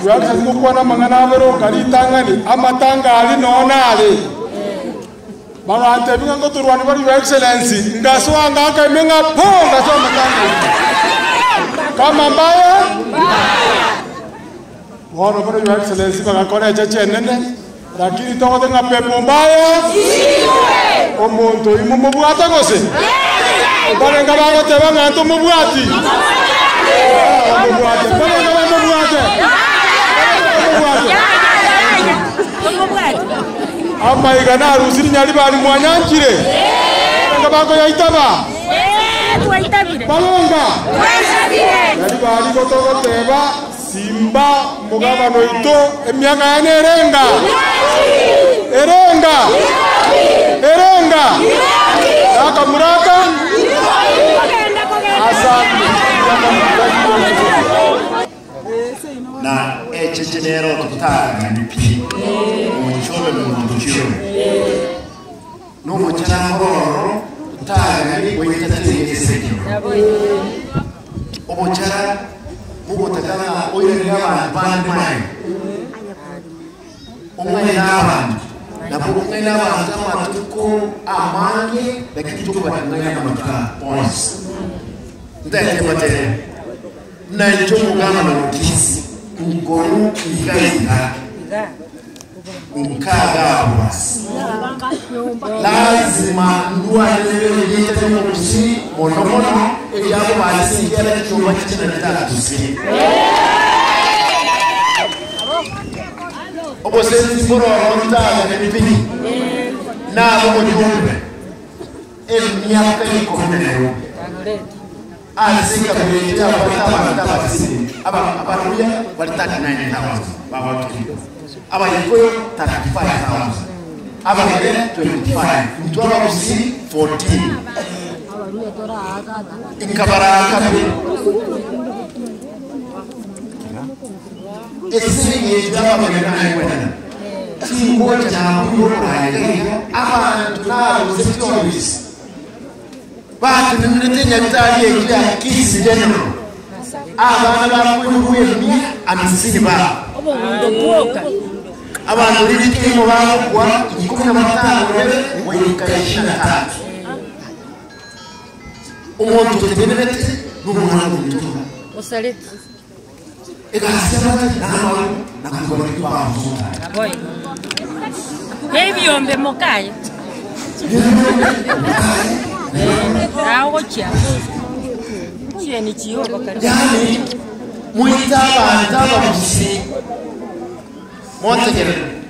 Wakati kukuwa na mangana bero karitangani amatanga ali nonale. Bangante binga ngoturwani bari Your Excellency ngaswa ngaka menga ponga so matanga. Kama mbaya? Wano bari Your Excellency bangakora cheche nene. Lakini tokote nga pepo mbaya? Omuntu imumubwata gose. Bale ngabago teba nganto mubwati. Mubwati. Bale ngabago mubwati. Ama igana rusiri nyali bali mwanyankire. Ngabago yaitaba. Tuwaitabire. Balonga. Nyali bali gotogoteba Simba mugabano ito emyaka yane erenga. Erenga. Erenga. Aka muraka. Asante. Na echenero tutanga nipi. Umuchome mumuchio. No muchara tutanga ni wetatenge sekyo. Omuchara mugotakana oyire n'abantu mai. Omwe n'abantu. Nakumwe n'abantu amatuko amanyi lakini tuko batanganya amatuka points. Ndete batere. Na njomo gama na ukisi. Ngonu ikaika. Nkaga basi. Lazima ndua lele yita mu kusi monomono eyabo balisi kera cyumba cy'ikina kitatusi. Obosenzi boro ontaga n'ibini. Nabo mujumbe. Emyaka ikomeye. Azika kuletea bataba abaruya bali 39,000 baba kido abayikoyo 35,000 abagere 25 mtwaba kusi 14 inkabaraka esiri yejaba bagana kwenda tingo cha kuyoraye abantu nabo zitobisi bati nimletenya tali ekya kisi general abana bakuye mi amisini ba abantu lirikimo bakwa 15 lebe weyikayishana umuntu tegenete n'umwana w'umuto Osale. Egasema nama nakugora kwa Boy. Ebyombe mokaye. Awocha. Cheni chiyoba kali. Yani muita abantu abamusi. Montegere.